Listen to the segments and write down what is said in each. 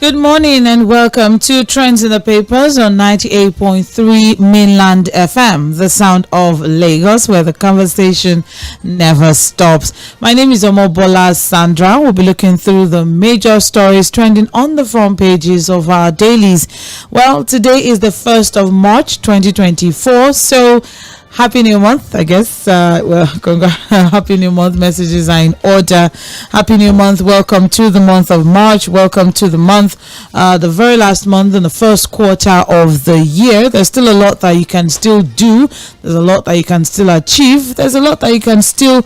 Good morning and welcome to Trends in the Papers on 98.3 Mainland FM, the sound of Lagos, where the conversation never stops. My name is Omobola Sandra. We'll be looking through the major stories trending on the front pages of our dailies. Well, today is the 1st of March 2024, so Happy New Month, I guess. Happy New Month messages are in order. Happy New Month. Welcome to the month of March. Welcome to the month, the very last month in the first quarter of the year. There's still a lot that you can still do. There's a lot that you can still achieve. There's a lot that you can still,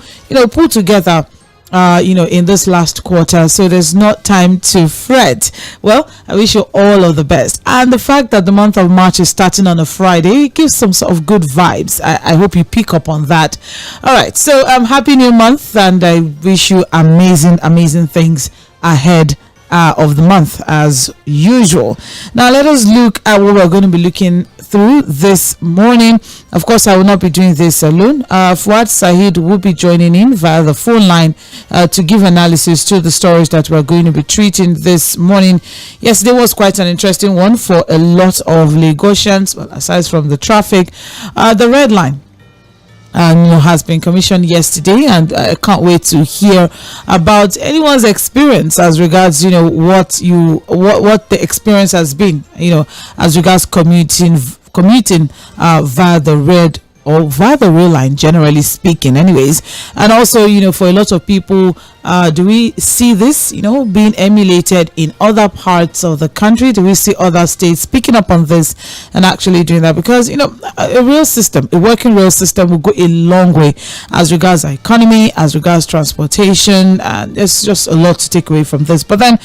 pull together. In this last quarter, so there's not time to fret. Well, I wish you all of the best, and the fact that the month of March is starting on a Friday, it gives some sort of good vibes. I hope you pick up on that. All right, so happy new month, and I wish you amazing things ahead of the month as usual. Now let us look at what we're going to be looking through this morning. Of course, I will not be doing this alone. Fuad Sahid will be joining in via the phone line to give analysis to the stories that we're going to be treating this morning. Yesterday was quite an interesting one for a lot of Lagosians, well, aside from the traffic. The red line has been commissioned yesterday, and I can't wait to hear about anyone's experience as regards what the experience has been as regards commuting via the red or via the rail line, generally speaking anyways. And also for a lot of people, do we see this being emulated in other parts of the country? Do we see other states picking up on this and actually doing that? Because a working rail system will go a long way as regards our economy, as regards transportation, and there's just a lot to take away from this. But then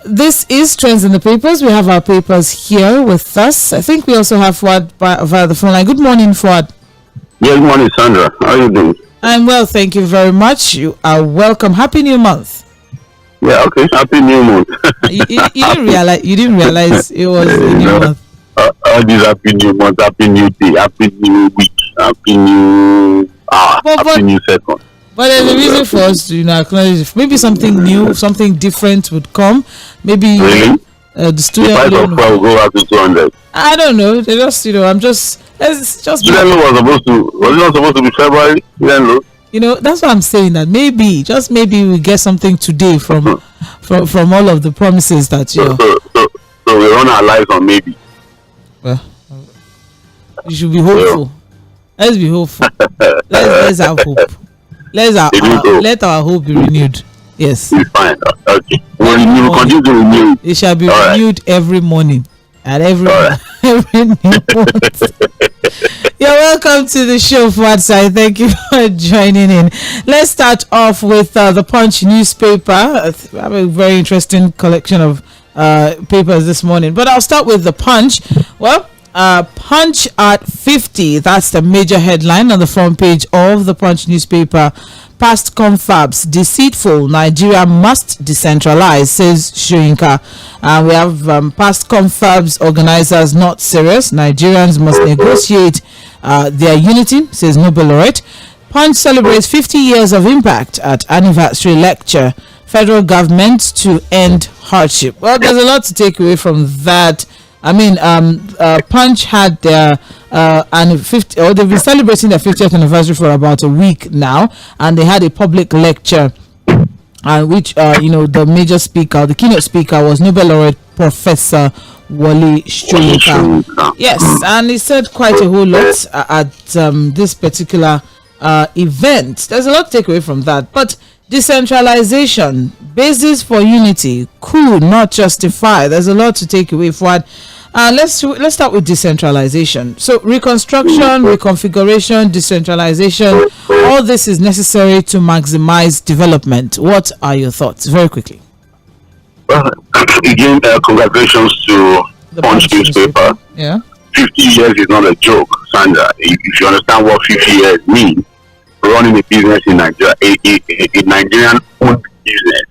this is Trends in the Papers. We have our papers here with us. I think we also have Fuad via the phone line. Good morning, Fuad. Yeah, good morning, Sandra. How are you doing? I'm well, thank you very much. You are welcome. Happy New Month. Yeah, okay. Happy New Month. you didn't realize it was a new month. All these Happy New Month, Happy New Day, Happy New Week, Happy New Happy New Second. But there's a reason for us to acknowledge if maybe something new, something different would come. Maybe really? The student loan will go up to 200. I don't know. They just it's just student loan was not supposed to be February. Student loan. That's what I'm saying, that maybe we get something today from all of the promises that So we run our lives on maybe. Well, you should be hopeful. Let's be hopeful. Let's have hope. Let our hope be renewed. Yes. It's fine. Okay. We will continue to renew. It shall be renewed every morning and every new month. You're welcome to the show, Fuad. Thank you for joining in. Let's start off with the Punch newspaper. I have a very interesting collection of papers this morning, but I'll start with the Punch. Well, Punch at 50. That's the major headline on the front page of the Punch newspaper. Past confabs deceitful. Nigeria must decentralize, says Soyinka. We have past confabs organizers not serious. Nigerians must negotiate their unity, says Nobel laureate. Punch celebrates 50 years of impact at anniversary lecture. Federal government to end hardship. Well, there's a lot to take away from that. I mean, Punch had their they've been celebrating their 50th anniversary for about a week now, and they had a public lecture, which the major speaker, the keynote speaker, was Nobel laureate Professor Wole Soyinka. Yes, and he said quite a whole lot at this particular event. There's a lot to take away from that, but decentralization, basis for unity, could not justify. There's a lot to take away from it. Let's start with decentralization. So reconstruction, reconfiguration, decentralization, all this is necessary to maximize development. What are your thoughts? Very quickly. Well, again, congratulations to the Punch newspaper. Yeah. 50 years is not a joke, Sandra. If you understand what 50 years means, running a business in Nigeria, a Nigerian-owned business.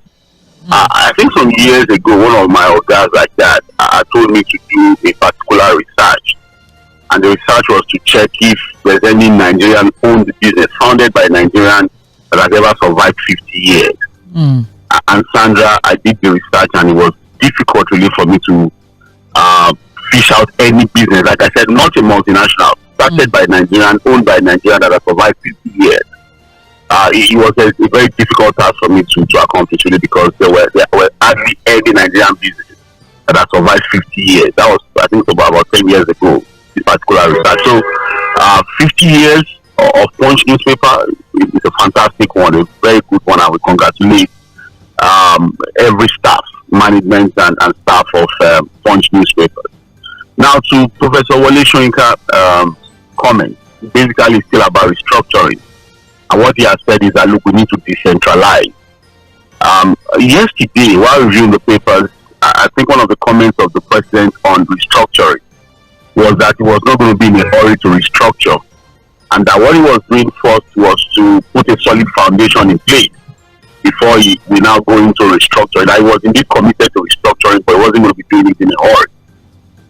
I think some years ago, one of my guys like that told me to do a particular research. And the research was to check if there's any Nigerian-owned business founded by Nigerians that has ever survived 50 years. And Sandra, I did the research and it was difficult really for me to fish out any business. Like I said, not a multinational, started by Nigerian, owned by Nigerian, that has survived 50 years. It was a very difficult task for me to accomplish really, because there were hardly any Nigerian business that has survived 50 years. That was, I think, about 10 years ago, this particular research. So 50 years of Punch newspaper is a fantastic one, a very good one. I would congratulate every staff, management and staff of Punch newspapers. Now to Professor Wole Soyinka comment, basically still about restructuring. And what he has said is that, look, we need to decentralize. Yesterday, while reviewing the papers, I think one of the comments of the president on restructuring was that he was not going to be in a hurry to restructure, and that what he was doing first was to put a solid foundation in place before we now go into restructuring. That he was indeed committed to restructuring, but he wasn't going to be doing it in a hurry,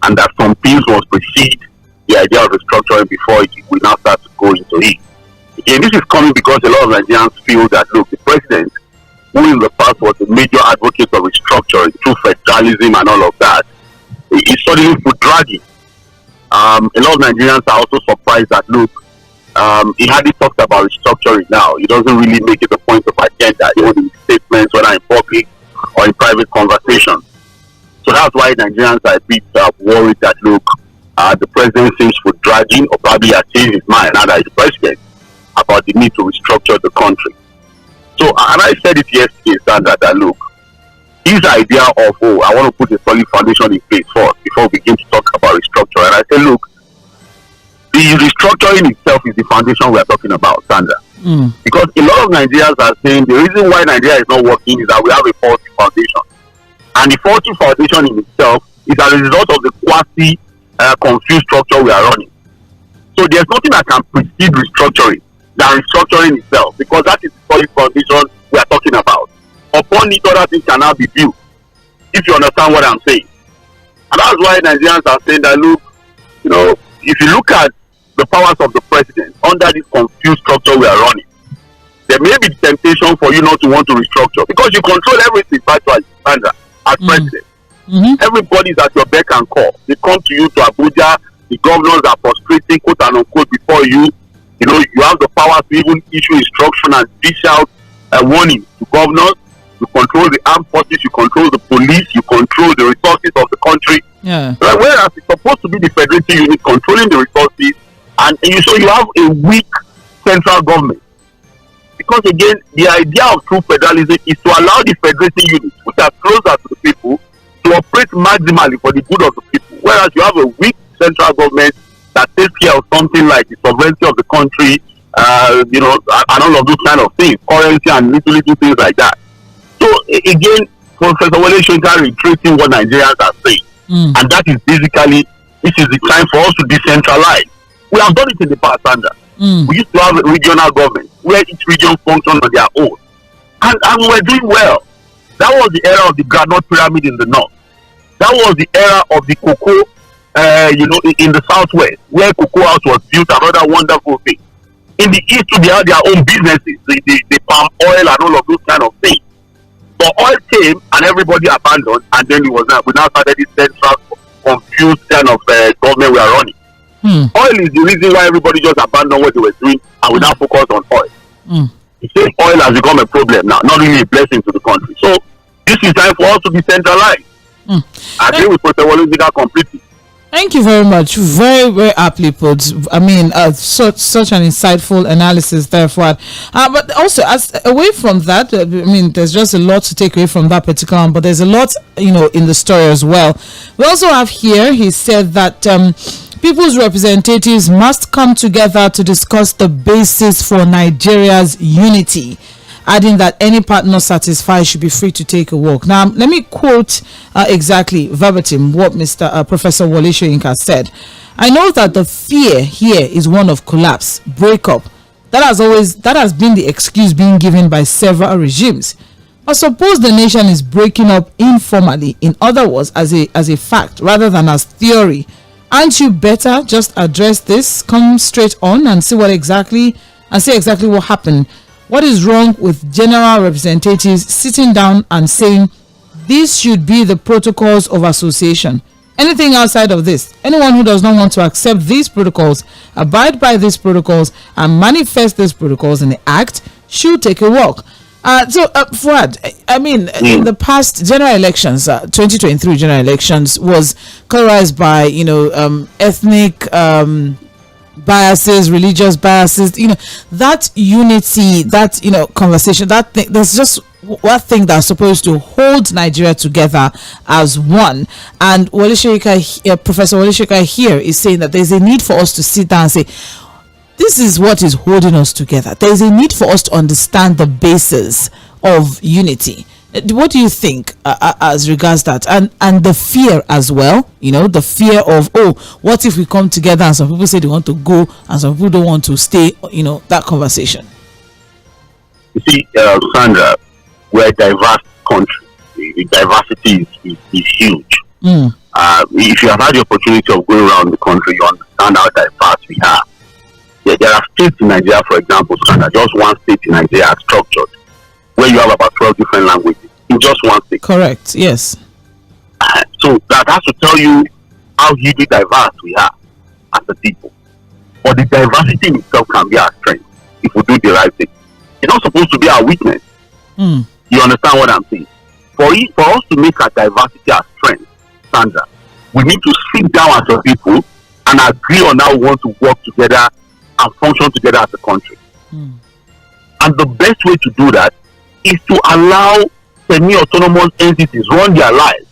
and that some things must precede the idea of restructuring before we now start to go into it. Again, this is coming because a lot of Nigerians feel that, look, the president, who in the past was a major advocate of restructuring through federalism and all of that, is suddenly foot dragging. A lot of Nigerians are also surprised that, look, he hardly talks about restructuring now. He doesn't really make it a point of agenda, even in statements, whether in public or in private conversations. So that's why Nigerians are a bit worried that, look, the president seems foot dragging, or probably has changed his mind now that he's president, about the need to restructure the country. So, and I said it yesterday, Sandra, that look, this idea of, I want to put a solid foundation in place first before we begin to talk about restructuring. And I said, look, the restructuring itself is the foundation we are talking about, Sandra. Because a lot of Nigerians are saying the reason why Nigeria is not working is that we have a faulty foundation. And the faulty foundation in itself is as a result of the confused structure we are running. So there's nothing that can precede restructuring than restructuring itself, because that is the solid foundation we are talking about. Upon it, other things can now be built, if you understand what I'm saying. And that's why Nigerians are saying that, look, you know, if you look at the powers of the president under this confused structure we are running, there may be temptation for you not to want to restructure, because you control everything virtually, Sandra, as president. Everybody is at your beck and call. They come to you to Abuja. The governors are frustrating, quote and unquote, before you. You know, you have the power to even issue instruction and dish out a warning to governors. You control the armed forces, you control the police, you control the resources of the country. Yeah. Whereas it's supposed to be the federating unit controlling the resources, and you have a weak central government. Because again, the idea of true federalism is to allow the federating units, which are closer to the people, to operate maximally for the good of the people. Whereas you have a weak central government that takes care of something like the sovereignty of the country, you know, and all of those kind of things, currency and little things like that. So again, Professor Wole Soyinka reiterating what Nigerians are saying, and that is basically, this is the time for us to decentralize. We have done it in the past, Sandra. We used to have a regional government where each region functioned on their own, and we're doing well. That was the era of the groundnut pyramid in the north. That was the era of the cocoa, you know, in the southwest, where cocoa house was built, another wonderful thing. In the east, they had their own businesses, the palm oil and all of those kind of things. But oil came and everybody abandoned, and then we now started this central, confused kind of government we are running. Oil is the reason why everybody just abandoned what they were doing, and we now focus on oil. The same oil has become a problem now, not really a blessing to the country. So this is time for us to decentralize. I agree with Professor Wole Soyinka completely. Thank you very much. Very, very aptly put. I mean, such an insightful analysis there, Fuad. But also, away from that, I mean, there's just a lot to take away from that particular one, but there's a lot, you know, in the story as well. We also have here, he said that people's representatives must come together to discuss the basis for Nigeria's unity, adding that any part not satisfied should be free to take a walk. Now, let me quote exactly verbatim what Professor Wole Soyinka said. I know that the fear here is one of collapse, breakup. That has been the excuse being given by several regimes. But suppose the nation is breaking up informally, in other words, as a fact rather than as theory. Aren't you better just address this, come straight on and see exactly what happened? What is wrong with general representatives sitting down and saying these should be the protocols of association. Anything outside of this, anyone who does not want to accept these protocols, abide by these protocols, and manifest these protocols in the act should take a walk. Fuad, I mean, in the past general elections, 2023 general elections was colorized by, ethnic biases, religious biases, that unity, that, conversation, that thing, there's just one thing that's supposed to hold Nigeria together as one. And Professor Wole Soyinka here is saying that there's a need for us to sit down and say, this is what is holding us together. There's a need for us to understand the basis of unity. What do you think as regards that, and the fear as well? The fear of, what if we come together and some people say they want to go and some people don't want to stay? That conversation. You see, Sandra, we're a diverse country. The diversity is huge. If you have had the opportunity of going around the country, you understand how diverse we are. There are states in Nigeria, for example, Sandra, just one state in Nigeria are structured, where you have about 12 different languages in just one state. Correct, yes. So that has to tell you how hugely diverse we are as a people. But the diversity in itself can be our strength if we do the right thing. It's not supposed to be our weakness. You understand what I'm saying? For us to make our diversity our strength, Sandra, we need to sit down as a people and agree on how we want to work together and function together as a country. And the best way to do that is to allow semi-autonomous entities run their lives.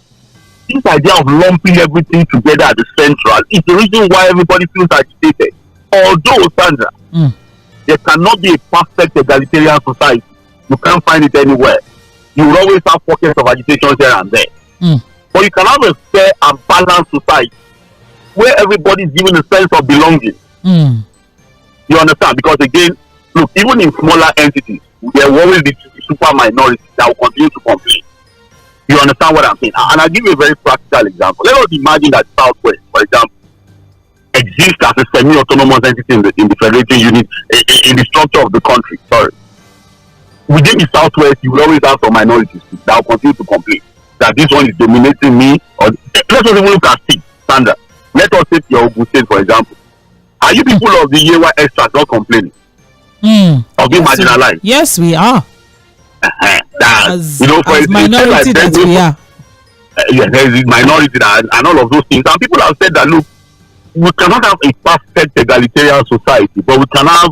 This idea of lumping everything together at the central is the reason why everybody feels agitated. Although, Sandra, there cannot be a perfect egalitarian society. You can't find it anywhere. You will always have pockets of agitation here and there. But you can have a fair and balanced society where everybody is given a sense of belonging. You understand? Because again, look, even in smaller entities, there will always be super minorities that will continue to complain. You understand what I'm saying? And I'll give you a very practical example. Let us imagine that Southwest, for example, exists as a semi-autonomous entity in the federating unit, in the structure of the country. Sorry. Within the Southwest, you will always have some minorities that will continue to complain that this one is dominating me. Or let us even look at it, Sandra. Let us take your Ogun State, for example. Are you people of the Yewa extract not complaining? Of being marginalized? Yes, we are. As minority that we are. There is minority and all of those things. And people have said that, look, we cannot have a perfect egalitarian society, but we can have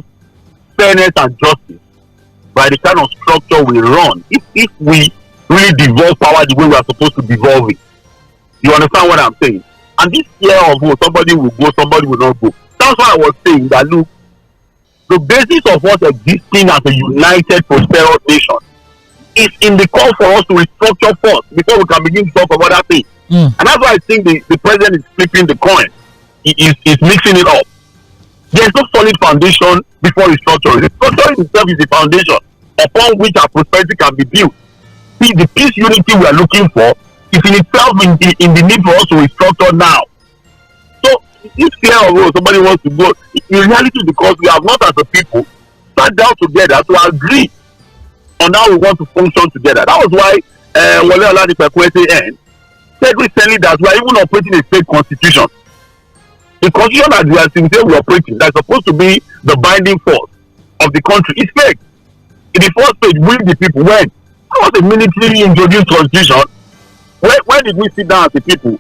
fairness and justice by the kind of structure we run. If we really devolve power the way we are supposed to devolve it. You understand what I'm saying? And this fear of somebody will go, somebody will not go. That's why I was saying that, look, the basis of us existing as a united, prosperous nation is in the call for us to restructure first before we can begin to talk about other things. And that's why I think the president is flipping the coin. He's mixing it up. There's no solid foundation before restructuring. Restructuring itself is the foundation upon which our prosperity can be built. See, the peace unity we are looking for is in itself in the need for us to restructure now. So, this fear of somebody wants to go, in reality, because we have not as a people sat down together to agree on how we want to function together. That was why Wole Adepekwese said recently that we are even operating a state constitution. The constitution that we are saying we are operating, that's supposed to be the binding force of the country, is fake. In the first page, we the people, when? That was a military introduced constitution. When did we sit down as a people?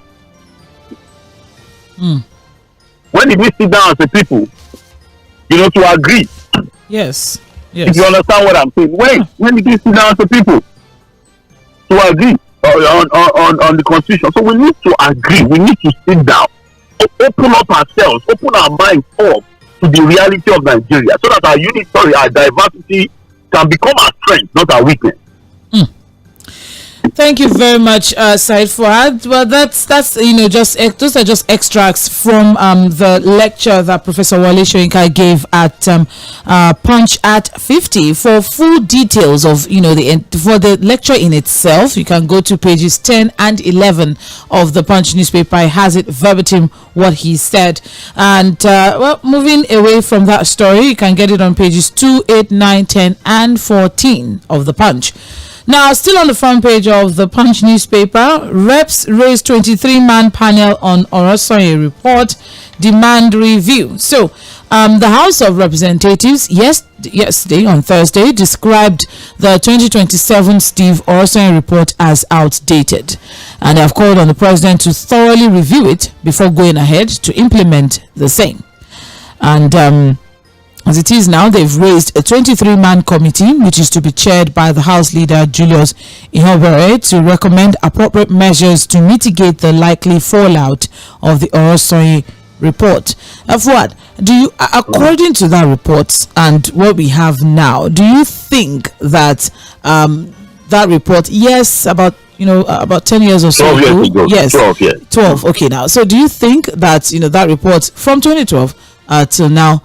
When did we sit down as a people, to agree? Yes. If you understand what I'm saying. When did we sit down as a people to agree on the constitution? So we need to agree. We need to sit down, open up ourselves, open our minds up to the reality of Nigeria, so that our diversity can become our strength, not our weakness. Thank you very much, Said Fuad. Well, that's those are just extracts from the lecture that Professor Wole Soyinka gave at Punch at 50. For full details of for the lecture in itself, you can go to pages 10 and 11 of the Punch newspaper. It has it verbatim what he said. And moving away from that story, you can get it on pages 2, 8, 9, 10, and 14 of the Punch. Now, still on the front page of the Punch newspaper, reps raise 23-man panel on Orosoye report, demand review. So, the House of Representatives yesterday on Thursday described the 2027 Steve Orosoye report as outdated, and they have called on the president to thoroughly review it before going ahead to implement the same. And as it is now, they've raised a 23-man committee, which is to be chaired by the House Leader Julius Ihobere, to recommend appropriate measures to mitigate the likely fallout of the Orosoye report. Fuad, do you, according to that report and what we have now, do you think that that report, yes, about 10 years or so 12 years ago, yes, 12 years. 12, okay, now, so do you think that that report from 2012 till now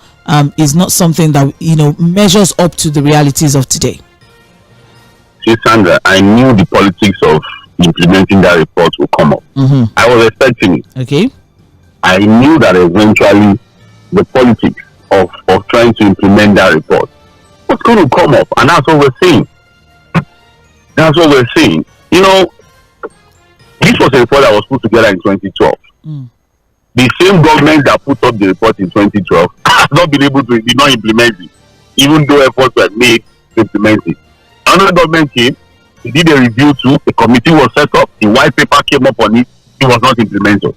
is not something that measures up to the realities of today? See, Sandra, I knew the politics of implementing that report would come up. I was expecting it. Okay. I knew that eventually the politics of trying to implement that report was going to come up, and that's what we're seeing. That's what we're seeing. This was a report that was put together in 2012. The same government that put up the report in 2012 has not been able to did not implement it, even though efforts were made to implement it. Another government came, he did a review too, a committee was set up, the white paper came up on it, it was not implemented.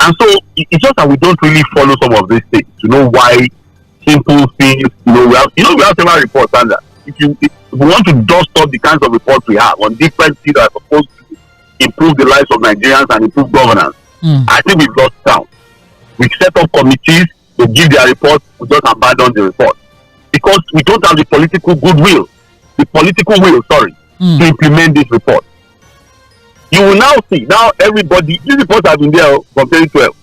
And so it's just that we don't really follow some of these things to know why simple things, we have several reports, and if we want to dust up the kinds of reports we have on different things that are supposed to improve the lives of Nigerians and improve governance, I think we've lost count. We set up committees to give their reports, we just abandon the report because we don't have the political will to implement this report. You will now see, everybody, these reports have been there from 2012.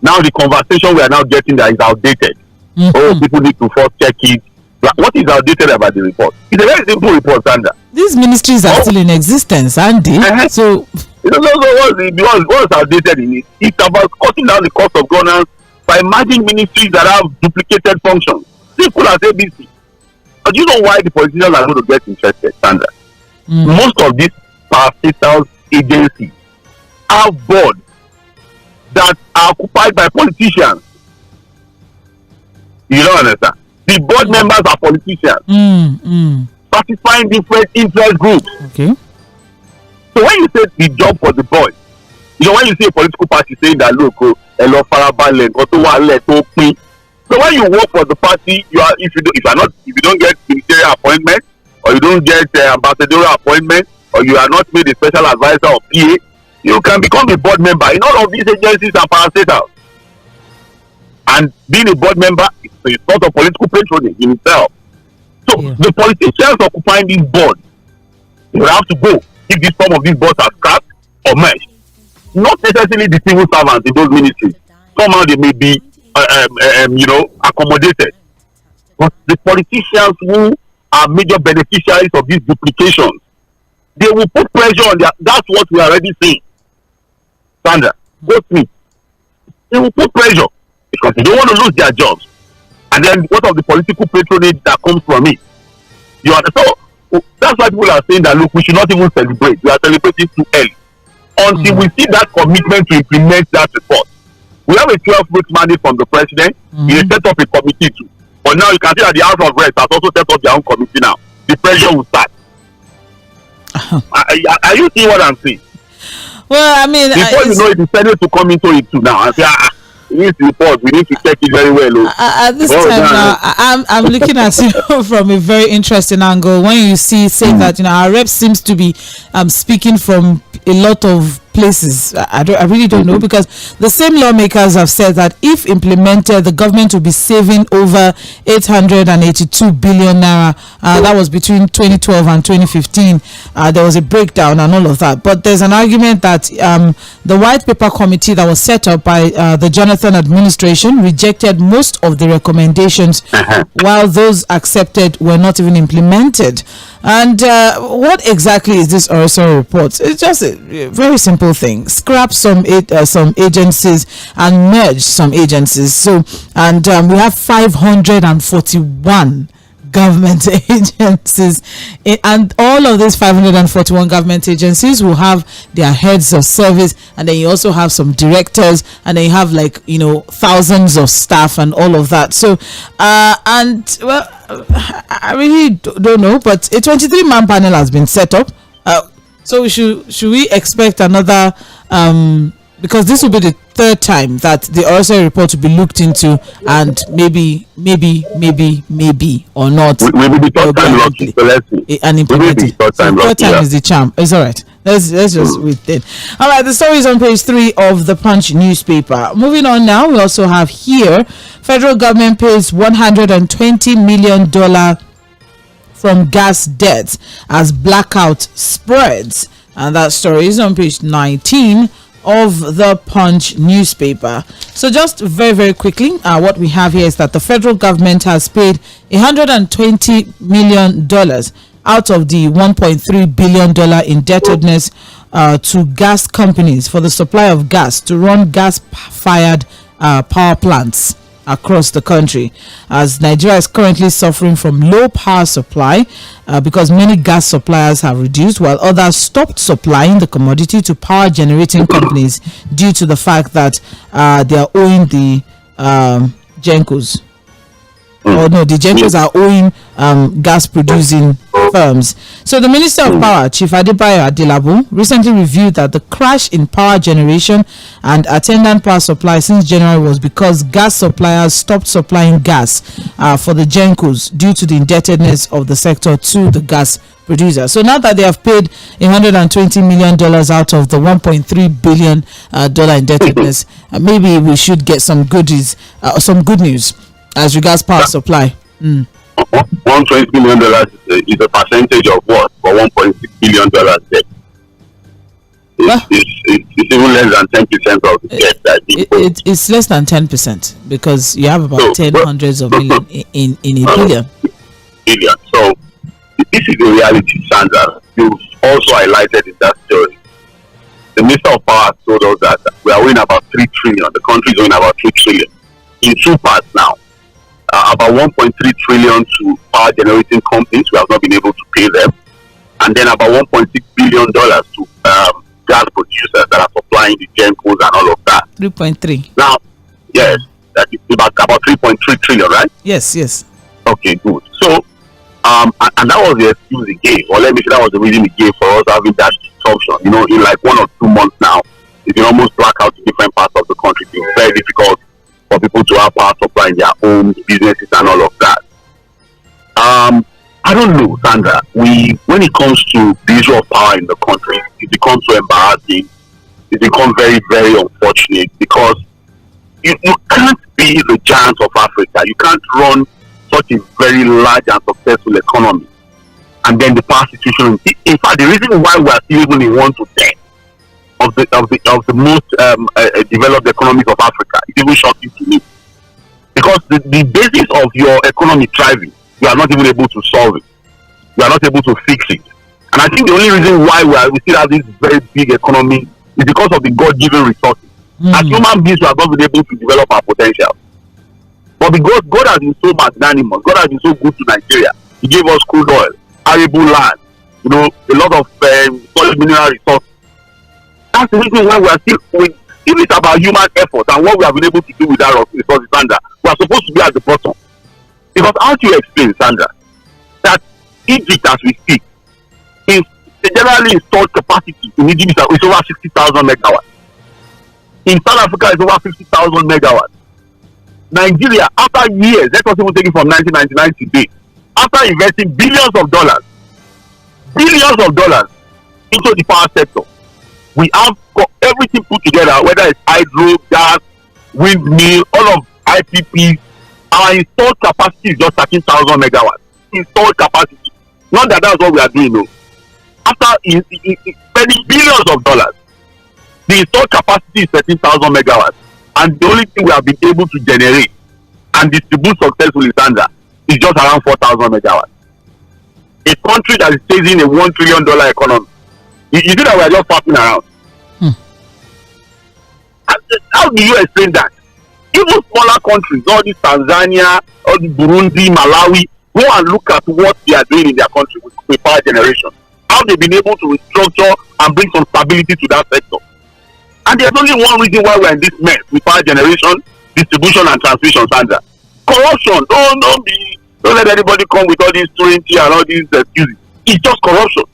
Now the conversation we are now getting that is outdated. People need to first check it. What is outdated about the report? It's a very simple report, Sandra. These ministries are still in existence, aren't they? So what's outdated in it? It's about cutting down the cost of governance by merging ministries that have duplicated functions. Simple as ABC. But you know why the politicians are going to get interested, Sandra? Most of these parastatal agencies have boards that are occupied by politicians. You don't understand? The board members are politicians, satisfying different interest groups. Okay. So when you say the job for the board, when you see a political party saying that look, so when you work for the party, if you don't get ministerial appointment, or you don't get ambassadorial appointment, or you are not made a special advisor or PA, you can become a board member in all of these agencies and parastatals. And being a board member is a sort of political patronage in itself. So the politicians occupying these boards, they will have to go if some of these boards are scrapped or merged. Not necessarily the civil servants in those ministries. Somehow they may be, accommodated. But the politicians who are major beneficiaries of these duplications, they will put pressure on that's what we are already seeing. Sandra, go me. They will put pressure because they don't want to lose their jobs. And then what of the political patronage that comes from it? You understand? So that's why people are saying that look, we should not even celebrate. We are celebrating too early. Until we see that commitment to implement that report. We have a 12-week mandate from the president. He has set up a committee too. But now you can see that the House of Reps has also set up their own committee now. The pressure will start. Are you seeing what I'm saying? Well, I mean, before you know it, the Senate to come into it too now and say, we need to report, we need to check it very well. At this time now, I'm looking at it from a very interesting angle. When you say that our rep seems to be speaking from a lot of places. I really don't know, because the same lawmakers have said that if implemented, the government will be saving over 882 billion naira. That was between 2012 and 2015. There was a breakdown and all of that. But there's an argument that the white paper committee that was set up by the Jonathan administration rejected most of the recommendations, while those accepted were not even implemented. And what exactly is this Orosoye report? It's just a very simple thing. Scrap some agencies and merge some agencies. So, and we have 541 government agencies, and all of these 541 government agencies will have their heads of service, and then you also have some directors, and then you have thousands of staff and all of that. So and well, I really don't know, but a 23-man panel has been set up. So should we expect another, because this will be the third time that the 괊 report will be looked into, and maybe or not. Maybe the third time lucky. So let's see. And implemented. Third time is the charm. It's all right. Let's just wait then. All right, the story is on page 3 of the Punch newspaper. Moving on now, we also have here, federal government pays $120 million from gas debts as blackout spreads. And that story is on page 19 of the Punch newspaper. So just very, very quickly, what we have here is that the federal government has paid $120 million out of the $1.3 billion indebtedness to gas companies for the supply of gas to run gas-fired power plants across the country, as Nigeria is currently suffering from low power supply because many gas suppliers have reduced, while others stopped supplying the commodity to power generating companies due to the fact that they are owing the GENCOs. Or no, the GENCOs are owing gas producing firms. So the Minister of Power, Chief Adebayo Adelabu, recently reviewed that the crash in power generation and attendant power supply since January was because gas suppliers stopped supplying gas for the GENCOs due to the indebtedness of the sector to the gas producer. So now that they have paid $120 million out of the $1.3 billion indebtedness, maybe we should get some goodies, some good news as regards power supply. $120 million is a percentage of what for $1.6 billion debt? It's even less than 10% of the debt that it's less than 10%, because you have about 10 hundreds of million in a billion. So this is the reality, Sandra. You've also highlighted in that story. The Minister of Power told us that we are owing about 3 trillion. The country is owing about 3 trillion in 2 parts now. About 1.3 trillion to power generating companies. We have not been able to pay them, and then about $1.6 billion to gas producers that are supplying the GENCOs and all of that. 3.3. Now, yes, that is about 3.3 trillion, right? Yes. Okay, good. So, and that was the excuse he gave, or let me say that was the reason he gave for us having that disruption. In like 1 or 2 months now, you can almost black out in different parts of the country. It's very difficult for people to have power supply in their own businesses and all of that. I don't know, Sandra. When it comes to the issue of power in the country, it becomes so embarrassing. It becomes very, very unfortunate, because you can't be the giant of Africa. You can't run such a very large and successful economy, and then the power situation. In fact, the reason why we are still even in 1 to 10 of the most developed economies of Africa is even shocking to me, because the basis of your economy thriving, you are not even able to solve it. You are not able to fix it. And I think the only reason why we still have this very big economy is because of the God-given resources. As human beings, we have not been able to develop our potential. But because God has been so magnanimous, God has been so good to Nigeria. He gave us crude oil, arable land, a lot of solid mineral resources. That's the reason why we are still, if it's about human effort and what we have been able to do with our resources, Sandra, we are supposed to be at the bottom. Because how do you explain, Sandra, that Egypt, as we speak, is the generally installed capacity in Egypt is over 60,000 megawatts. In South Africa, it's over 50,000 megawatts. Nigeria, after years, let us even take it from 1999 to today, after investing billions of dollars into the power sector, we have got everything put together, whether it's hydro, gas, windmill, all of IPPs. Our installed capacity is just 13,000 megawatts. Installed capacity. Not that that's what we are doing, no. After spending billions of dollars, the installed capacity is 13,000 megawatts. And the only thing we have been able to generate and distribute successfully, Sandra, is just around 4,000 megawatts. A country that is chasing a $1 trillion economy. You see that we are just passing around. How do you explain that? Even smaller countries, all these Tanzania, all the Burundi, Malawi, Go and look at what they are doing in their country with power generation. How they've been able to restructure and bring some stability to that sector. And there's only one reason why we're in this mess with power generation, distribution, and transmission, Sandra. Corruption. Don't let anybody come with all these 20 and all these excuses. It's just corruption.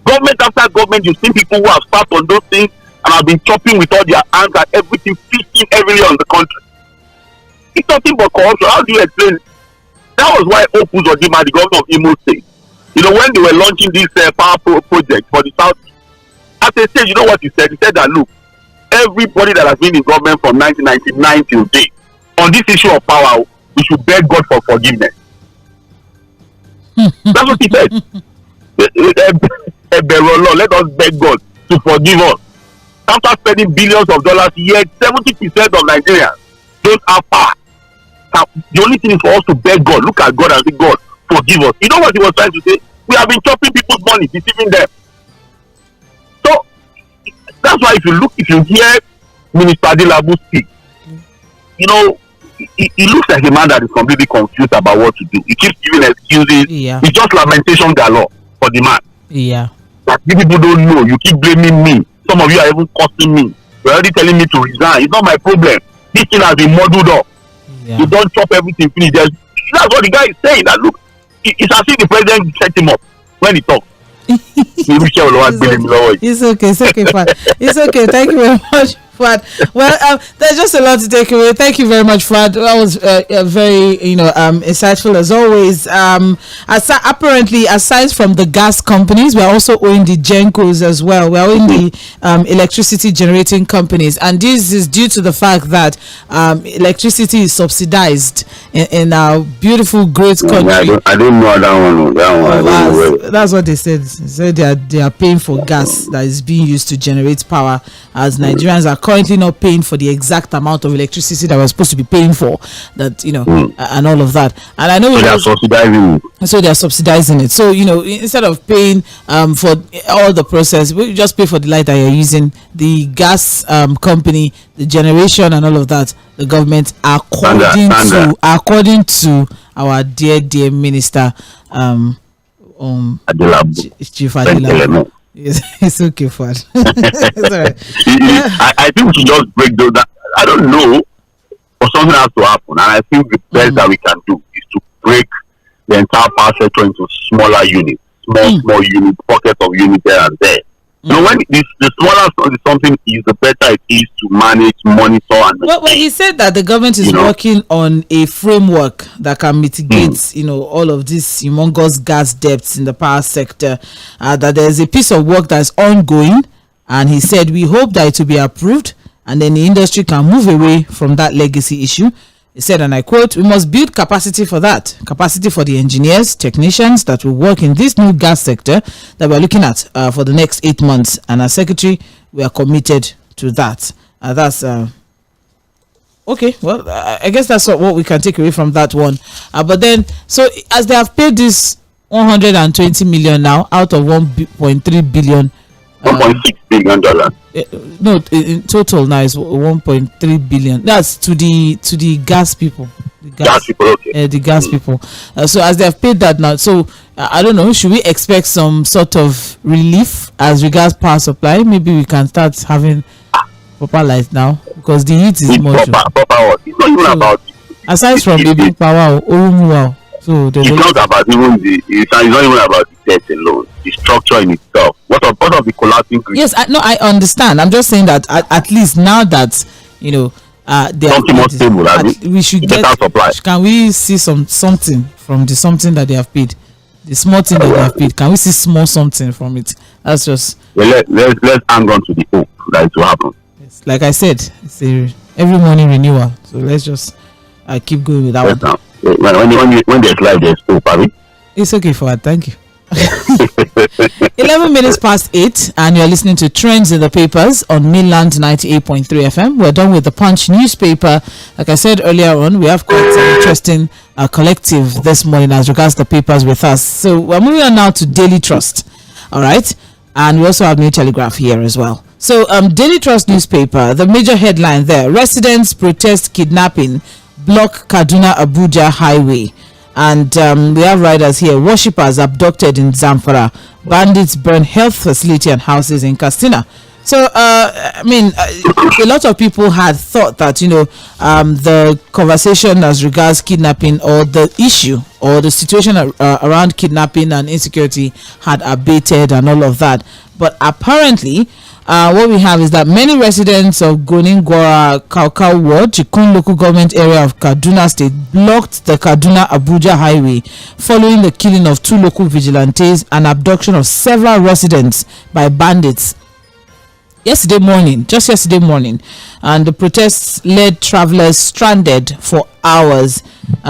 Government after government, you've seen people who have sat on those things and have been chopping with all their hands and everything, feasting everywhere on the country. It's nothing but corruption. How do you explain it? That was why 𝐴ᴜᴜᴜ, the governor of Imo State, when they were launching this power project for the South, at a stage, you know what he said? He said that, look, everybody that has been in government from 1999 till date, on this issue of power, we should beg God for forgiveness. That's what he said. Let us beg God to forgive us. After spending billions of dollars, yet 70% of Nigerians don't have power. The only thing is for us to beg God. Look at God and say, God, forgive us. You know what he was trying to say? We have been chopping people's money, deceiving them. So that's why if you hear Minister Adelabu speak, he looks like a man that is completely confused about what to do. He keeps giving excuses. Yeah. It's just lamentation galore for the man. Yeah. That people don't know. You keep blaming me. Some of you are even cursing me. You're already telling me to resign. It's not my problem. This thing has been muddled up. Yeah. You don't chop everything finish. That's what the guy is saying. That look, it's as if the president set him up when he talks. It's okay. It's okay, Fad. It's okay. Thank you very much, Fad. Well, there's just a lot to take away. Thank you very much, Fad. That was very, insightful as always. Apparently, aside from the gas companies, we are also owing the GENCOs as well. We are owing the electricity generating companies, and this is due to the fact that electricity is subsidized in our beautiful, great country. I don't know that one. That's what they said. They said they are paying for gas that is being used to generate power, as Nigerians are currently not paying for the exact amount of electricity that we're supposed to be paying for. That and all of that. And I know they are subsidizing it. So they are subsidizing it. So instead of paying for all the process, we just pay for the light that you're using, the gas company, the generation, and all of that. The government, according to our dear minister, Chief Adelabu. It's okay, Fad. It's all right. I think we should just break those. I don't know, but something has to happen, and I think the best that we can do is to break the entire power sector into smaller units, small units, pockets of units there and there. When the smaller something is, the better it is to manage, monitor, and well, he said that the government is working on a framework that can mitigate, all of these humongous gas debts in the power sector. That there's a piece of work that's ongoing, and he said we hope that it will be approved, and then the industry can move away from that legacy issue. He said, and I quote, "We must build capacity for that, capacity for the engineers, technicians that will work in this new gas sector that we're looking at for the next 8 months. And as secretary, we are committed to that." That's okay. Well, I guess that's what we can take away from that one. But then, so as they have paid this 120 million now out of 1.3 billion. $1.6 billion. No, in total now is 1.3 billion. That's to the gas people. The gas people, okay. The gas people. So as they have paid that now, so I don't know. Should we expect some sort of relief as regards power supply? Maybe we can start having proper light now, because the heat is much. Proper. It's not even about. Aside from maybe power or so it's not about even it's not even about the debt alone. The structure in itself. What of the collapsing grid? Yes, I understand. I'm just saying that at least now that they something more stable. We should get supply. Can we see something from the something that they have paid? The small thing that they have paid. Can we see small something from it? That's just. Well, let's hang on to the hope that it will happen. Yes, like I said, it's every morning renewal. So let's just keep going with that one. When there's life, there's hope, Abby. It's okay, Fad. Thank you. 11 minutes past 8, and you're listening to Trends in the Papers on Mainland 98.3 FM. We're done with the Punch newspaper. Like I said earlier on, we have quite an interesting collective this morning as regards the papers with us. So we're moving on now to Daily Trust. All right. And we also have New Telegraph here as well. So Daily Trust newspaper, the major headline there: residents protest kidnapping, block Kaduna Abuja highway. And we have riders here. Worshippers abducted in Zamfara. Bandits burn health facility and houses in Katsina. So, I mean, a lot of people had thought that, the conversation as regards kidnapping or the issue or the situation around kidnapping and insecurity had abated and all of that. But apparently, what we have is that many residents of Goningora Kaukau Ward, Jikun local government area of Kaduna State, blocked the Kaduna-Abuja highway following the killing of 2 local vigilantes and abduction of several residents by bandits yesterday morning, and the protests led travelers stranded for hours.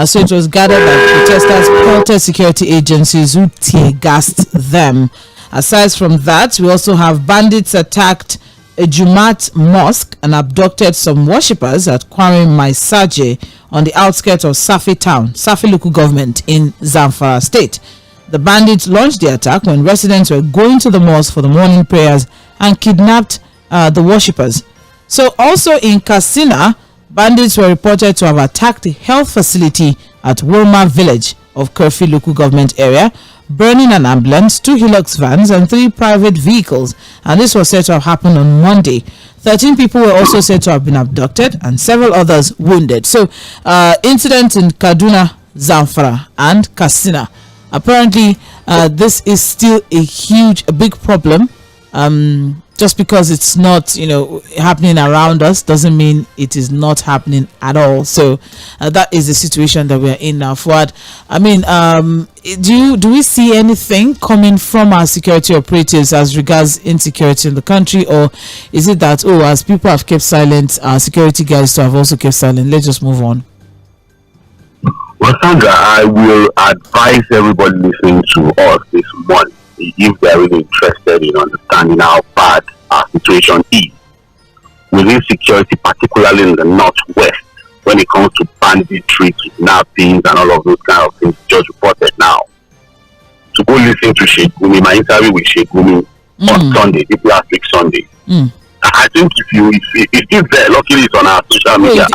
So it was gathered that protesters pelted security agencies who tear gassed them. Aside from that, we also have bandits attacked a Jumat mosque and abducted some worshippers at Kwame Maisaje on the outskirts of Safi town, Safi local government in Zamfara state. The bandits launched the attack when residents were going to the mosque for the morning prayers and kidnapped the worshippers. So also in Katsina, bandits were reported to have attacked the health facility at Wolma village of Kurfi local government area, burning an ambulance, 2 Hilux vans and 3 private vehicles, and this was said to have happened on Monday. 13 people were also said to have been abducted and several others wounded. So incidents in Kaduna, Zamfara and Katsina. Apparently this is still a big problem. Just because it's not, happening around us doesn't mean it is not happening at all. So that is the situation that we're in now. Fuad, I mean, do we see anything coming from our security operatives as regards insecurity in the country, or is it that, as people have kept silent, our security guys have also kept silent? Let's just move on. Well, Sandra, I will advise everybody listening to us this morning, if they're really interested in understanding how bad our situation is with insecurity, particularly in the northwest, when it comes to banditry, kidnappings, and all of those kind of things just reported now. To go listen to Sheikh Gumi, my interview with Sheikh Gumi on Sunday, last week Sunday. I think if it's there, luckily it's on our social media.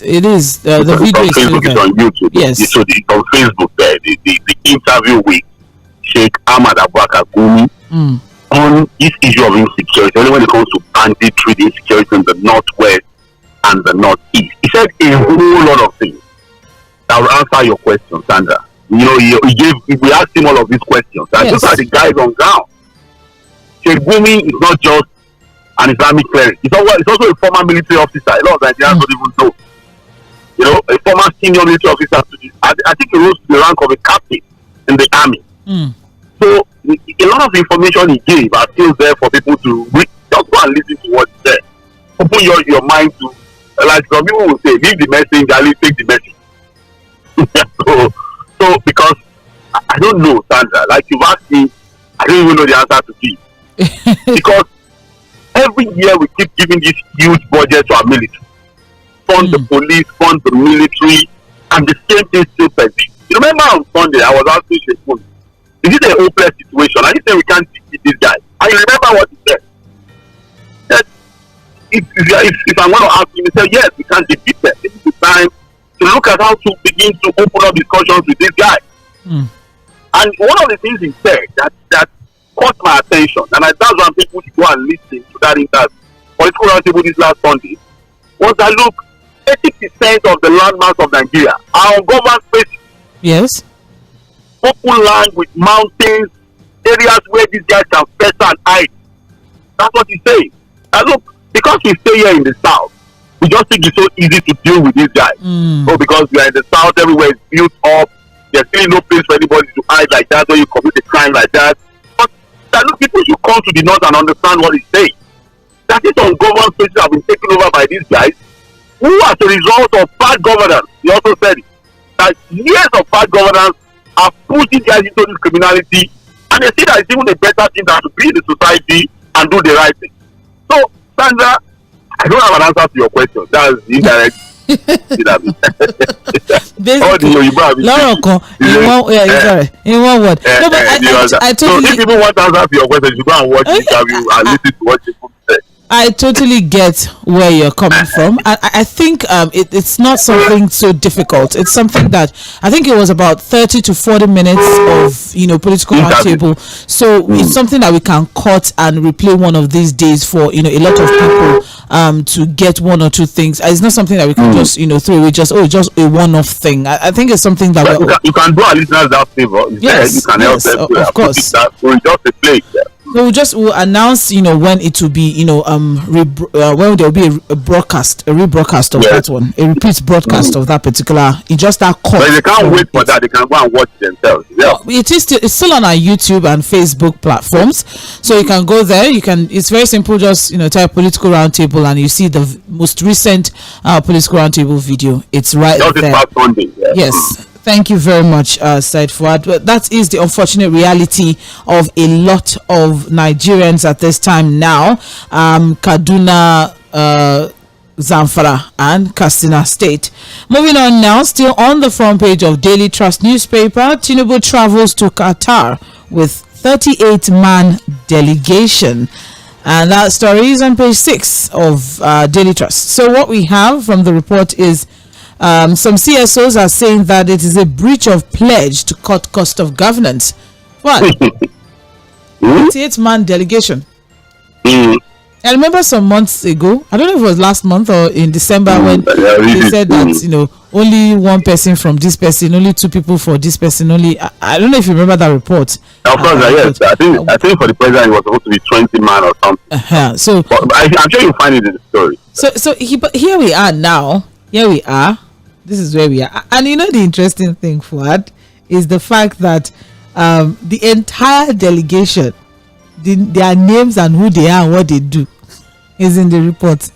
It is. The video is Facebook, there. it's on YouTube. Yes. So it's on Facebook there. The interview with Sheikh Ahmad Abubakar Gumi on this issue of insecurity, only when it comes to banditry, insecurity in the northwest and the northeast. He said a whole lot of things that will answer your question, Sandra. We asked him all of these questions. And those are the guys on ground. Sheikh Gumi is not just an Islamic cleric. It's also a former military officer. A lot of Nigerians don't even know. A former senior military officer. I think he rose to the rank of a captain in the army. So a lot of information he gave are still there for people to read. Just go and listen to what's there. Open your mind to, like some people will say, leave the message, at least take the message. so because I don't know, Sandra, like you've asked me, I don't even know the answer to give. Because every year we keep giving this huge budget to our military. Fund the police, fund the military, and the same thing still persists. You remember on Sunday, I was asking Sheikh, is it a hopeless situation? And he said we can't defeat this guy. I remember what he said. That if I'm going to ask him, he said, yes, we can't defeat them. This is the time to look at how to begin to open up discussions with this guy. And one of the things he said that caught my attention, and that's why people should go and listen to that interview, political roundtable this last Sunday, was that look, 80% of the landmass of Nigeria are on government spaces. Yes. Open land with mountains, areas where these guys can fester and hide. That's what he's saying. And look, because we stay here in the south, we just think it's so easy to deal with these guys. Because we are in the south, everywhere is built up. There's really no place for anybody to hide like that, or you commit a crime like that. But look, people should come to the north and understand what he's saying. That is on government spaces have been taken over by these guys, who as a result of bad governance, he also said it, that years of bad governance are pushing guys into this criminality, and they see that it's even a better thing than to be in the society and do the right thing. So, Sandra, I don't have an answer to your question. That's indirect. Basically, in one word. No, but I totally. So if people want to answer to your question, you go and watch the interview and listen to what people say. I totally get where you're coming from. I think it's not something so difficult. It's something that I think it was about 30 to 40 minutes of political roundtable. So it's something that we can cut and replay one of these days for a lot of people to get one or two things. It's not something that we can just throw away. Just a one-off thing. I think it's something that you can do our listeners that favor. Yes, you can help them. Of course. Just a play. So we'll announce, when it will be, when there will be a rebroadcast of that one, a repeat broadcast of that particular. It's just that call. But they can't wait for that. They can go and watch themselves. Yeah. It's still on our YouTube and Facebook platforms, so you can go there. It's very simple. Just type political roundtable and you see the most recent political roundtable video. It's right there. Sunday. Yeah. Yes. Thank you very much, Said Fuad. But that is the unfortunate reality of a lot of Nigerians at this time now. Kaduna, Zamfara and Katsina State. Moving on now, still on the front page of Daily Trust newspaper, Tinubu travels to Qatar with 38-man delegation. And that story is on page 6 of Daily Trust. So what we have from the report is some CSOs are saying that it is a breach of pledge to cut cost of governance. What? 38-man delegation. I remember some months ago, I don't know if it was last month or in December, when they said that only one person from this person, only two people for this person, only. I don't know if you remember that report. Of course, yes. I think for the president it was supposed to be 20 man or something. So, but I'm sure you'll find it in the story. But here we are now. Here we are. This is where we are. And the interesting thing, Fuad, is the fact that the entire delegation, their names and who they are and what they do is in the report.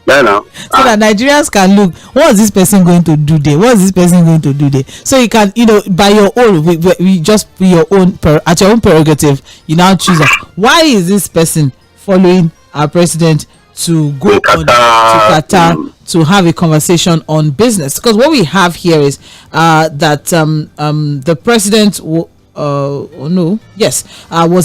Yeah, no. So that Nigerians can look, what is this person going to do there? What is this person going to do there? So you can, by your own, we just be your own, at your own prerogative, you now choose why is this person following our president to go on to Qatar to have a conversation on business? Because what we have here is that the president was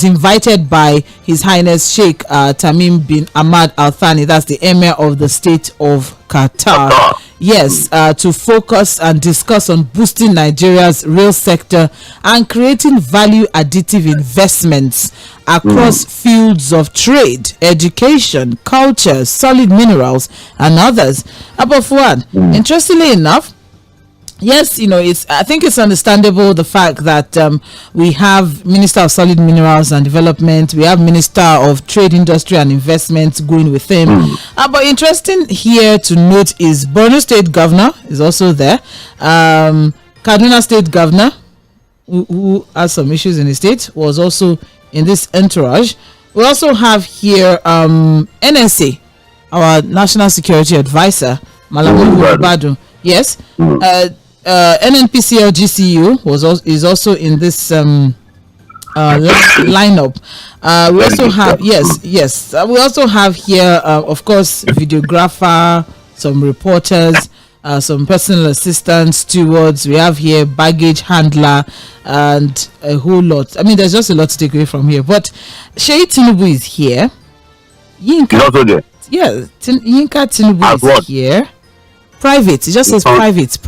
invited by His Highness Sheikh Tamim bin Ahmad Al Thani, that's the Emir of the state of Qatar. Yes, to focus and discuss on boosting Nigeria's real sector and creating value additive investments across fields of trade, education, culture, solid minerals, and others. Above one, interestingly enough, yes, I think it's understandable the fact that we have Minister of Solid Minerals and Development, we have Minister of Trade, Industry and Investment going with him. But interesting here to note is Borno State Governor is also there. Kaduna State Governor, who has some issues in the state, was also in this entourage. We also have here NSA, our National Security Advisor, Malamu Badu. Yes. NNPCL GCU is also in this lineup. We also have we also have here of course videographer, some reporters, some personal assistants, stewards. We have here baggage handler and a whole lot. I mean, there's just a lot to take away from here. But Sheikh Tinubu is here. Yinka Tinubu is here. Private. It just says private.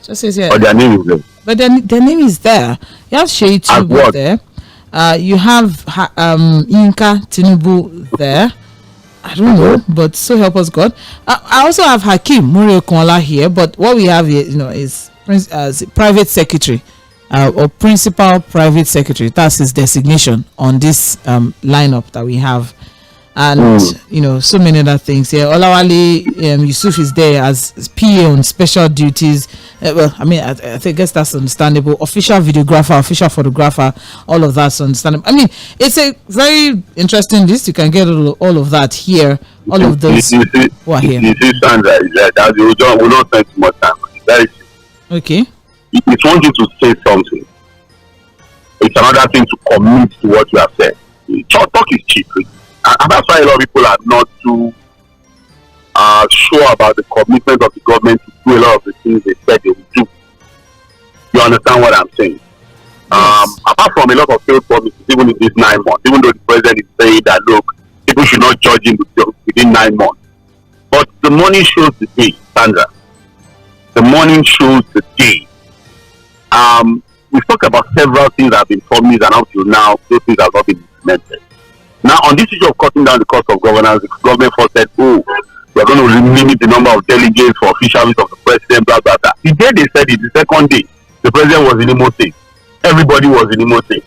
Just says here. But their name is there. But their name is there. You have Sheikh Tinubu there. You have Yinka Tinubu there. I don't know, but so help us God. I also have Hakeem Muriokola here, but what we have here, is private secretary or principal private secretary. That's his designation on this lineup that we have. And so many other things here. Olawale Yusuf is there as PA on special duties. I guess that's understandable. Official videographer, official photographer, all of that's understandable. I mean, it's a very interesting list. You can get all of that here. All of those who are here. You see, Sandra, we don't spend too much time. Okay. It's one thing to say something. It's another thing to commit to what you have said. Talk is cheap. And that's why a lot of people are not too sure about the commitment of the government to do a lot of the things they said they would do. You understand what I'm saying? Yes. Apart from a lot of failed promises, even in these 9 months, even though the president is saying that, look, people should not judge him within 9 months. But the money shows the day, Sandra. The money shows the day. We've talked about several things that have been promised, and up till now, those things have not been implemented. Now, on this issue of cutting down the cost of governance, the government first said, oh, we're going to limit the number of delegates for official visits of the president, blah, blah, blah. The day they said it, the second day, the president was in Imo State. Everybody was in Imo State.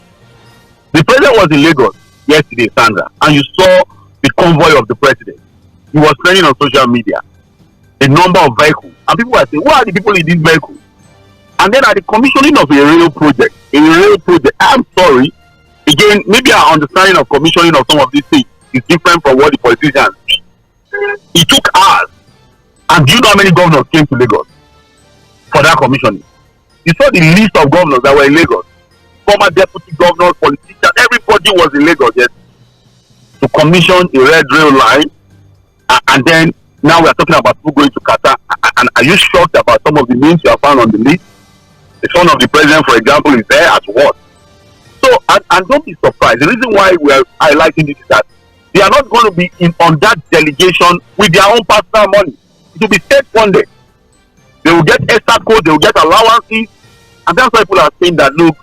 The president was in Lagos yesterday, Sandra, and you saw the convoy of the president. He was trending on social media, a number of vehicles, and people were saying, who are the people in these vehicles? And then at the commissioning of a rail project, I'm sorry, again, maybe our understanding of commissioning of some of these things is different from what the politicians see. It took hours. And do you know how many governors came to Lagos for that commissioning? You saw the list of governors that were in Lagos. Former deputy governors, politicians, everybody was in Lagos yet to commission a red rail line. And then now we are talking about people going to Qatar. And are you shocked about some of the names you have found on the list? The son of the president, for example, is there as what? So, and don't be surprised. The reason why we are highlighting this is that they are not going to be on that delegation with their own personal money. It will be state funded. They will get 괰ᴜ, they will get allowances. And that's why people are saying that, look,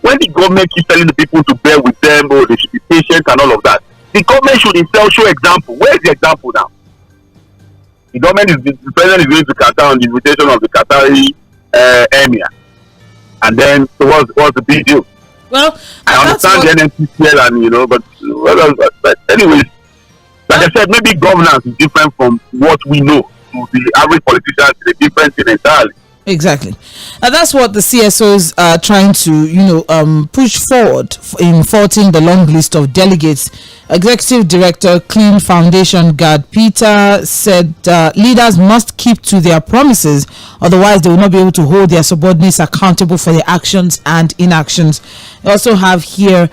when the government keeps telling the people to bear with them, or they should be patient and all of that, the government should itself show example. Where is the example now? The president is going to Qatar on the invitation of the Qatari emir. And then, so what's the big deal? Well, I understand the NNPCL and, but anyways, like I said, maybe governance is different from what we know. To the average politician, it's a different thing entirely. Exactly. And that's what the CSOs are trying to, push forward in faulting the long list of delegates. Executive Director, Clean Foundation Guard Peter said leaders must keep to their promises, otherwise they will not be able to hold their subordinates accountable for their actions and inactions. We also have here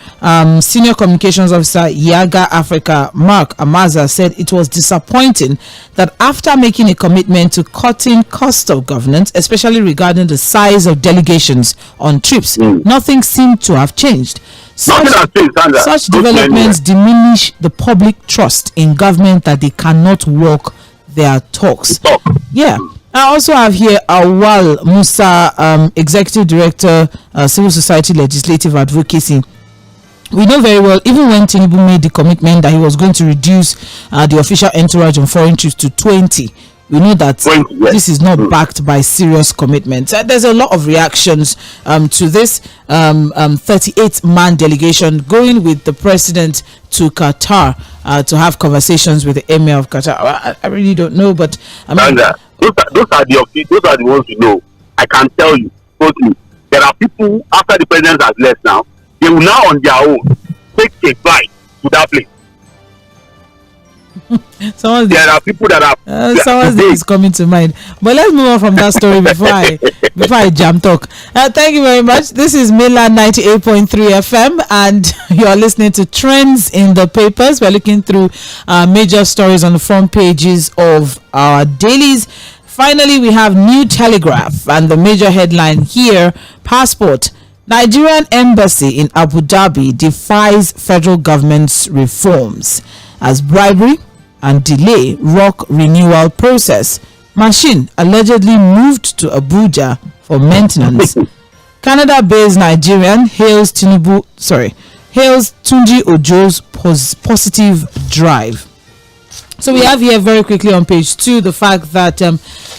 Senior Communications Officer Yaga Africa, Mark Amaza, said it was disappointing that after making a commitment to cutting cost of governance, especially regarding the size of delegations on trips, nothing seemed to have changed. Such developments diminish the public trust in government that they cannot walk their talks. Yeah. I also have here Awal Musa, Executive Director, Civil Society Legislative Advocacy. We know very well, even when Tinubu made the commitment that he was going to reduce the official entourage on foreign trips to 20, we know that this is not backed by serious commitment. There's a lot of reactions to this 38-man delegation going with the president to Qatar to have conversations with the emir of Qatar. I really don't know, but I mean, those are the ones you know. I can tell you, totally. There are people after the president has left now. They will now on their own take a flight to that place. There are people that are someone's name is coming to mind, but let's move on from that story before I jam talk. Thank you very much. This is Mainland 98.3 FM and you're listening to Trends in the Papers. We're looking through major stories on the front pages of our dailies. Finally, we have New Telegraph and the major headline here: passport. Nigerian embassy in Abu Dhabi defies federal government's reforms as bribery and delay rock renewal process. Machine allegedly moved to Abuja for maintenance. Canada-based Nigerian hails Tunji Ojo's positive drive. So we have here very quickly on page 2 the fact that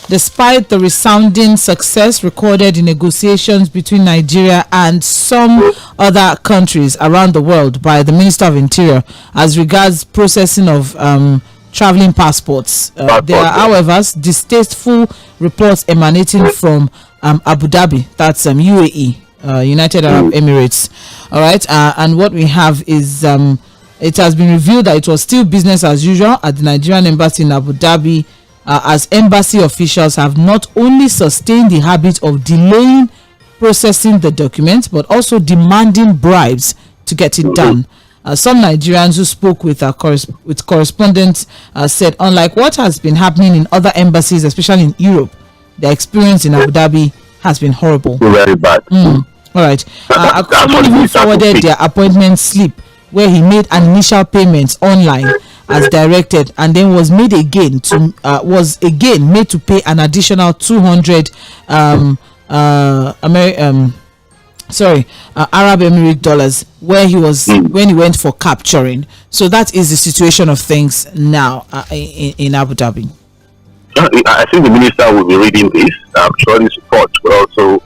despite the resounding success recorded in negotiations between Nigeria and some other countries around the world by the Minister of Interior as regards processing of traveling passports, there are, however, distasteful reports emanating from Abu Dhabi, that's UAE, United Arab Emirates. All right, and what we have is it has been revealed that it was still business as usual at the Nigerian embassy in Abu Dhabi, as embassy officials have not only sustained the habit of delaying processing the documents, but also demanding bribes to get it done. Some Nigerians who spoke with correspondents said, unlike what has been happening in other embassies, especially in Europe, the experience in Abu Dhabi has been horrible. Very bad. All right. Someone even forwarded their appointment slip where he made an initial payment online as directed, and then was made again to made to pay an additional 200 Arab Emirate dollars when he went for capturing. So that is the situation of things now in Abu Dhabi. I think the minister will be reading this. I'm sure this report will also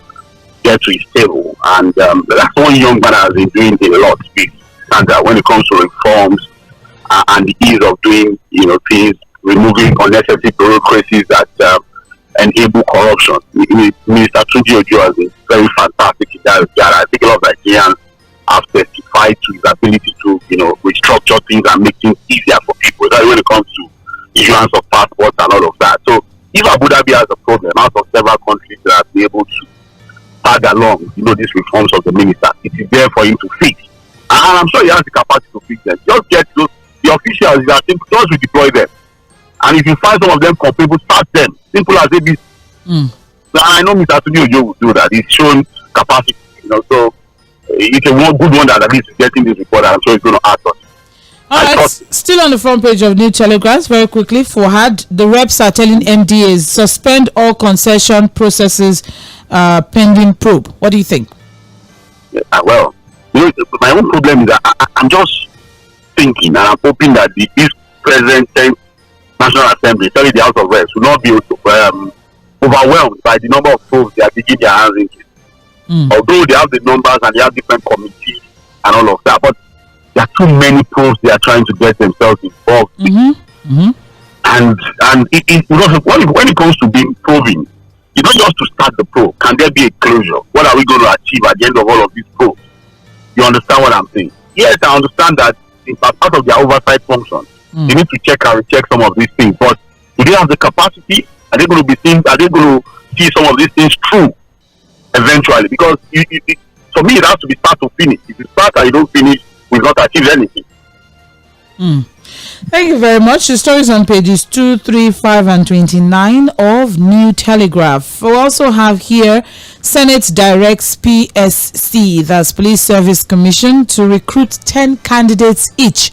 get to his table. And that's one young man has been doing a lot with Sandra when it comes to reforms and the ease of doing, things, removing unnecessary bureaucracies that enable corruption. Minister Tūģeīᴅs has been very fantastic in that regard. I think a lot of Nigerians have testified to his ability to, restructure things and make things easier for people. That's when it comes to issuance of passports and all of that. So if Abu Dhabi has a problem, out of several countries that have been able to tag along, these reforms of the minister, it is there for him to fix. And I'm sure he has the capacity to fix them. Just get the officials that think, just redeploy them. And if you find some of them culpable, start them. Simple as ABC. So I know Mr. Tūģeīᴅs will do that. He's shown capacity, so it's a good one that at least is getting this report, and I'm sure it's going to act on it. All right, still on the front page of New Telegraph, very quickly, Fouad, the reps are telling MDAs suspend all concession processes pending probe. What do you think? Well, my own problem is that I'm just thinking, and I'm hoping that this present National Assembly, especially the House of Reps, will not be overwhelmed by the number of probes they are digging their hands into. Although they have the numbers and they have different committees and all of that, but there are too many probes they are trying to get themselves involved in. And when it comes to being probing, it's not just to start the probe. Can there be a closure? What are we going to achieve at the end of all of these probes? You understand what I'm saying? Yes, I understand that it's part of their oversight function. They need to check and recheck some of these things, but do they have the capacity? Are they going to see some of these things through eventually? Because for me, it has to be start to finish. If you start and you don't finish, we've not achieved anything. Thank you very much. The story is on pages 2, 3, 5, and 29 of New Telegraph. We also have here Senate directs PSC, that's Police Service Commission, to recruit 10 candidates each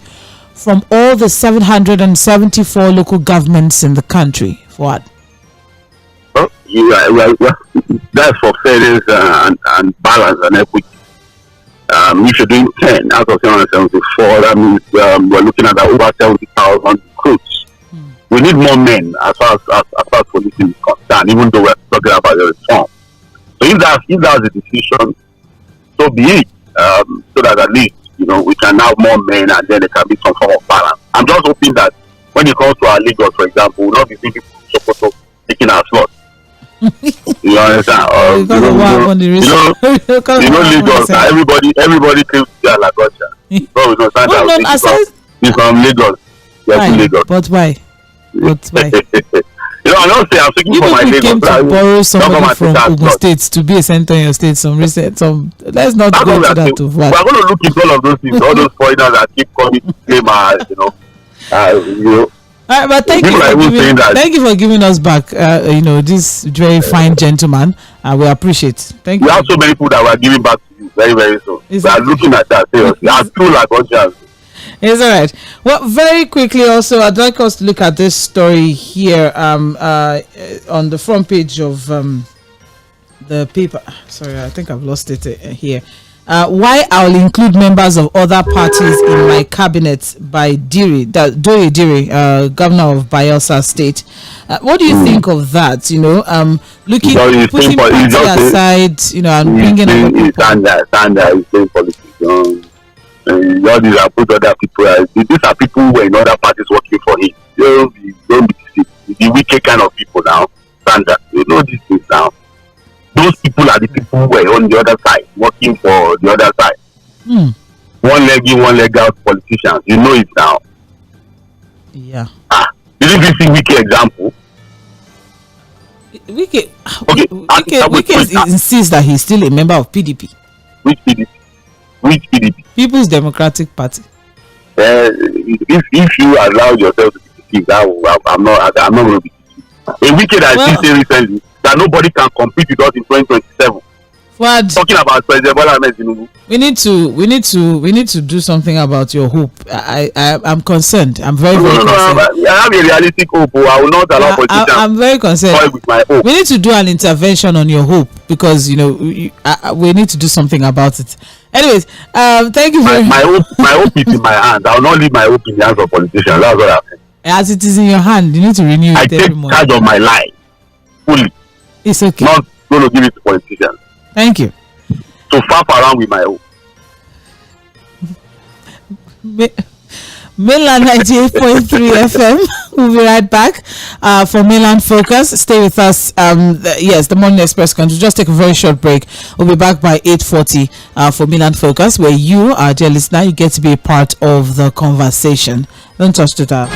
from all the 774 local governments in the country. What? Well, that's for fairness and balance and equity. If you're doing 10 out of 774, that means we're looking at over 70,000 recruits. We need more men as far as policing is concerned, even though we're talking about the reform. So if that's the decision, so be it. So that at least we can have more men, and then there can be some form of balance. I'm just hoping that when it comes to our Lagos, for example, we'll not be seeing people from Sokoto taking our slots. You understand? Lagos, everybody claims to be a Lagosha. He's from Lagos. Lagos. But why? I'm not saying I'm speaking for my Lagos. Came to borrow somebody from Ogun State to be a senator in your state. Let's not go into that. We're going to look into all of those things. All those foreigners that keep coming to claim but thank you for giving us back, this very fine gentleman. We appreciate. Thank you. We have so many people that we are giving back to you very, very soon. We are looking at that seriously. As true like Lagosians. It's all right. Well, very quickly also, I'd like us to look at this story here on the front page of the paper. Sorry, I think I've lost it here. Why I'll include members of other parties in my cabinet by Dᴏɪᴜ, governor of Bayelsa State. What do you think of that? Putting party aside, and bringing other people. Standard is saying politics. All these are put other people. These are people who were in other parties working for him. Don't be the wicked kind of people now. Standard, these things now. Those people are the people who were on the other side, working for the other side. One leg in, one leg out politicians. You know it now. Yeah. Did you see Wike example? Wike insists that he's still a member of PDP. Which PDP? People's Democratic Party. If you allow yourself to be deceived, I'm not going to be deceived. A Wike that I see recently that nobody can compete with us in 2027. What? Talking about President Bola Ahmed Tinubu. We need to do something about your hope. I'm concerned. I'm very concerned. I have a realistic hope. I will not allow politicians. I'm very concerned. With my hope. We need to do an intervention on your hope because we need to do something about it. Anyways, thank you very much. My hope is in my hand. I will not leave my hope in the hands of politicians. That's what I'm saying. As it is in your hand, you need to renew it every morning. I take charge of my life fully. It's okay. Not going to give it to politicians. Thank you. So far around with my hope. Mainland 98.3 FM. We'll be right back for Mainland Focus. Stay with us. Yes, the Morning Express country. Just take a very short break. We'll be back by 8:40 for Mainland Focus, where you, our dear listener, you get to be a part of the conversation. Don't touch the dial.